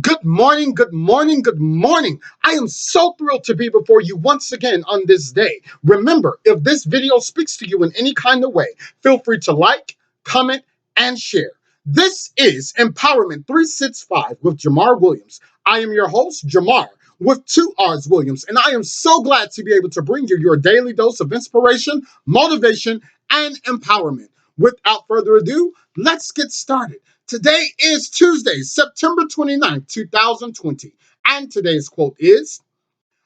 Good morning, good morning, good morning. I am so thrilled to be before you once again on this day. Remember, if this video speaks to you in any kind of way, feel free to like, comment, and share. This is Empowerment365 with Jamarr Williams. I am your host, Jamarr, with two R's Williams, and I am so glad to be able to bring you your daily dose of inspiration, motivation, and empowerment. Without further ado, let's get started. Today is Tuesday, September 29th, 2020, and today's quote is,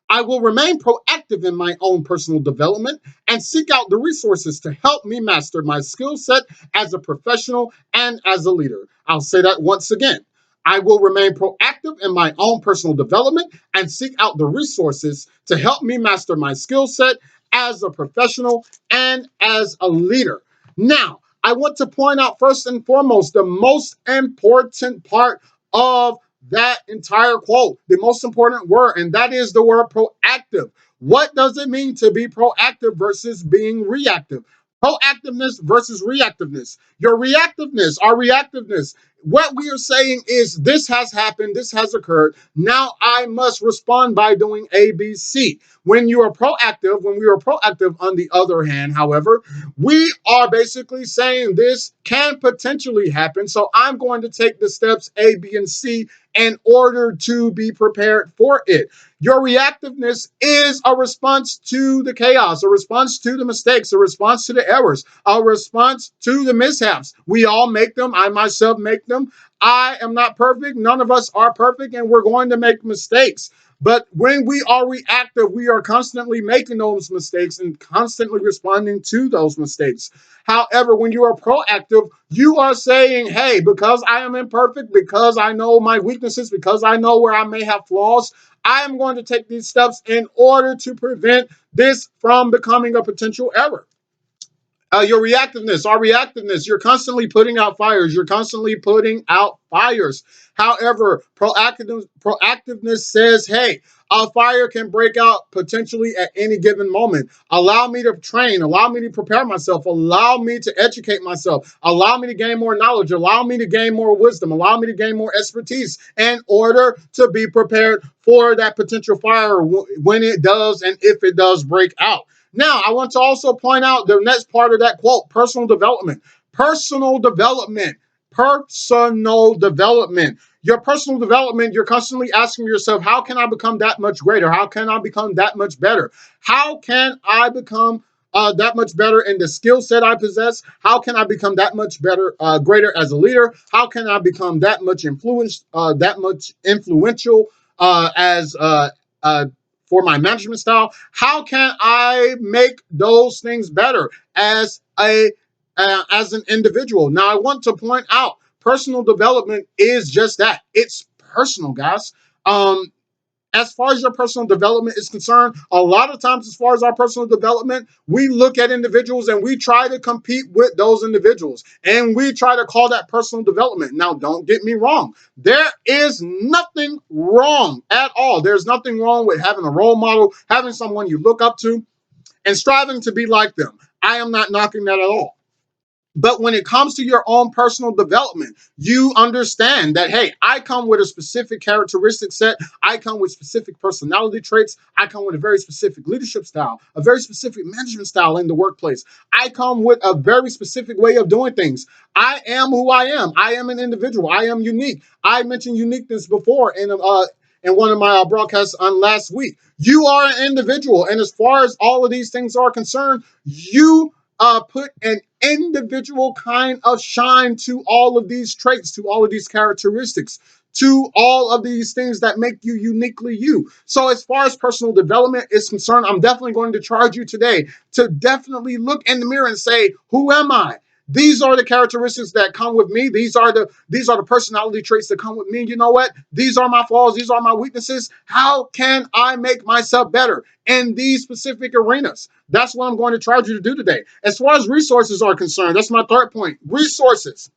I will remain proactive in my own personal development and seek out the resources to help me master my skill set as a professional and as a leader. I'll say that once again. I will remain proactive in my own personal development and seek out the resources to help me master my skill set as a professional and as a leader. Now, I want to point out first and foremost the most important part of that entire quote, the most important word, and that is the word proactive. What does it mean to be proactive versus being reactive? Proactiveness versus reactiveness. Your reactiveness, our reactiveness. What we are saying is this has happened, this has occurred. Now I must respond by doing A, B, C. When you are proactive, when we are proactive, on the other hand, however, we are basically saying this can potentially happen. So I'm going to take the steps A, B, and C in order to be prepared for it. Your reactiveness is a response to the chaos, a response to the mistakes, a response to the errors, a response to the mishaps. We all make them. I myself make them. I am not perfect. None of us are perfect, and we're going to make mistakes. But when we are reactive, we are constantly making those mistakes and constantly responding to those mistakes. However, when you are proactive, you are saying, hey, because I am imperfect, because I know my weaknesses, because I know where I may have flaws, I am going to take these steps in order to prevent this from becoming a potential error. Your reactiveness, our reactiveness, you're constantly putting out fires. You're constantly putting out fires. However, proactiveness says, hey, a fire can break out potentially at any given moment. Allow me to train. Allow me to prepare myself. Allow me to educate myself. Allow me to gain more knowledge. Allow me to gain more wisdom. Allow me to gain more expertise in order to be prepared for that potential fire when it does and if it does break out. Now, I want to also point out the next part of that quote, personal development. Personal development. Personal development. Your personal development, you're constantly asking yourself, how can I become that much greater? How can I become that much better? How can I become that much better in the skill set I possess? How can I become that much better, greater as a leader? How can I become that much influential as for my management style? How can I make those things better as an individual? Now, I want to point out personal development is just that. It's personal, guys. Um, as far as your personal development is concerned, a lot of times, as far as our personal development, we look at individuals and we try to compete with those individuals and we try to call that personal development. Now, don't get me wrong. There is nothing wrong at all. There's nothing wrong with having a role model, having someone you look up to, and striving to be like them. I am not knocking that at all. But when it comes to your own personal development, you understand that, hey, I come with a specific characteristic set. I come with specific personality traits. I come with a very specific leadership style, a very specific management style in the workplace. I come with a very specific way of doing things. I am who I am. I am an individual. I am unique. I mentioned uniqueness before in one of my broadcasts on last week. You are an individual. And as far as all of these things are concerned, you put an individual kind of shine to all of these traits, to all of these characteristics, to all of these things that make you uniquely you. So as far as personal development is concerned, I'm definitely going to charge you today to definitely look in the mirror and say, who am I? These are the characteristics that come with me. These are the personality traits that come with me. You know what? These are my flaws. These are my weaknesses. How can I make myself better in these specific arenas? That's what I'm going to charge you to do today. As far as resources are concerned, that's my third point. Resources.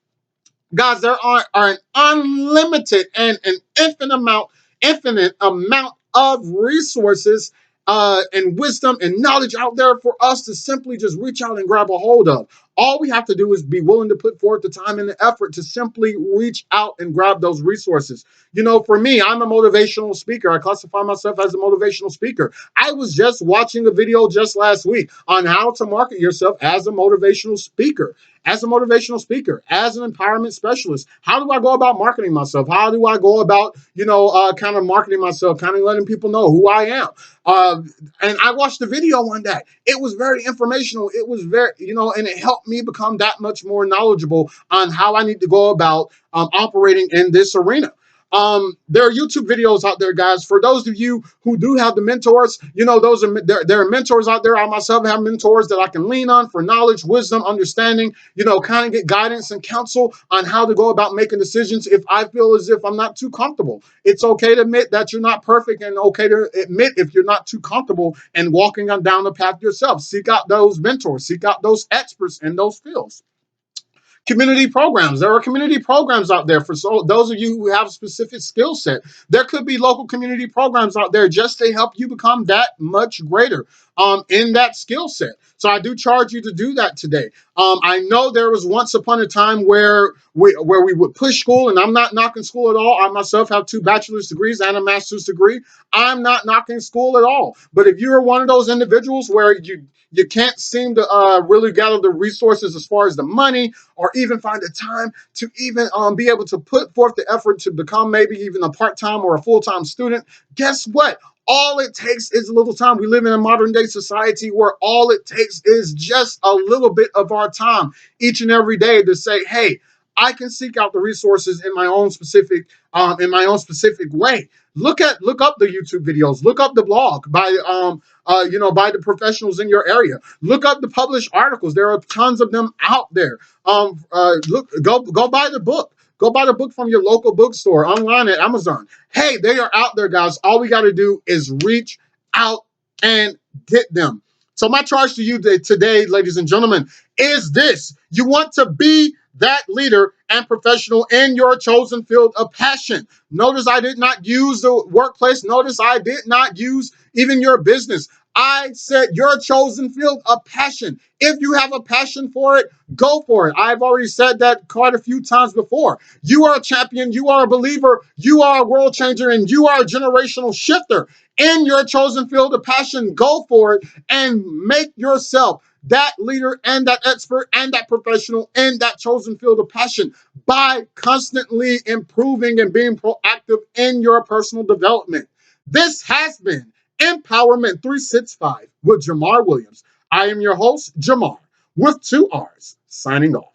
Guys, there are an unlimited and an infinite amount of resources and wisdom and knowledge out there for us to simply just reach out and grab a hold of. All we have to do is be willing to put forth the time and the effort to simply reach out and grab those resources. You know, for me, I'm a motivational speaker. I classify myself as a motivational speaker. I was just watching a video just last week on how to market yourself as a motivational speaker. As a motivational speaker, as an empowerment specialist, how do I go about marketing myself? How do I go about, kind of marketing myself, kind of letting people know who I am? Uh, and I watched the video one day. It was very informational. It was very, and it helped me become that much more knowledgeable on how I need to go about operating in this arena. There are YouTube videos out there, guys. For those of you who do have the mentors, those are there are mentors out there. I myself have mentors that I can lean on for knowledge, wisdom, understanding, kind of get guidance and counsel on how to go about making decisions if I feel as if I'm not too comfortable. It's okay to admit that you're not perfect, and okay to admit if you're not too comfortable and walking on down the path yourself. Seek out those mentors, seek out those experts in those fields. Community programs. There are community programs out there for those of you who have a specific skill set. There could be local community programs out there just to help you become that much greater in that skill set. So I do charge you to do that today. I know there was once upon a time where we would push school, and I'm not knocking school at all. I myself have 2 bachelor's degrees and a master's degree. I'm not knocking school at all. But if you're one of those individuals where you can't seem to really gather the resources as far as the money, or even find the time to even be able to put forth the effort to become maybe even a part-time or a full-time student, guess what? All it takes is a little time. We live in a modern day society where all it takes is just a little bit of our time each and every day to say, hey, I can seek out the resources in my own specific way. Look up the YouTube videos. Look up the blog by the professionals in your area. Look up the published articles. There are tons of them out there. Go buy the book. Go buy the book from your local bookstore, online at Amazon. Hey, they are out there, guys. All we got to do is reach out and get them. So my charge to you today, ladies and gentlemen, is this. You want to be that leader and professional in your chosen field of passion. Notice I did not use the workplace. Notice I did not use even your business. I said your chosen field of passion. If you have a passion for it, go for it. I've already said that quite a few times before. You are a champion. You are a believer. You are a world changer, and you are a generational shifter in your chosen field of passion. Go for it and make yourself that leader and that expert and that professional in that chosen field of passion by constantly improving and being proactive in your personal development. This has been Empowerment365 with Jamarr Williams. I am your host, Jamarr, with 2 R's, signing off.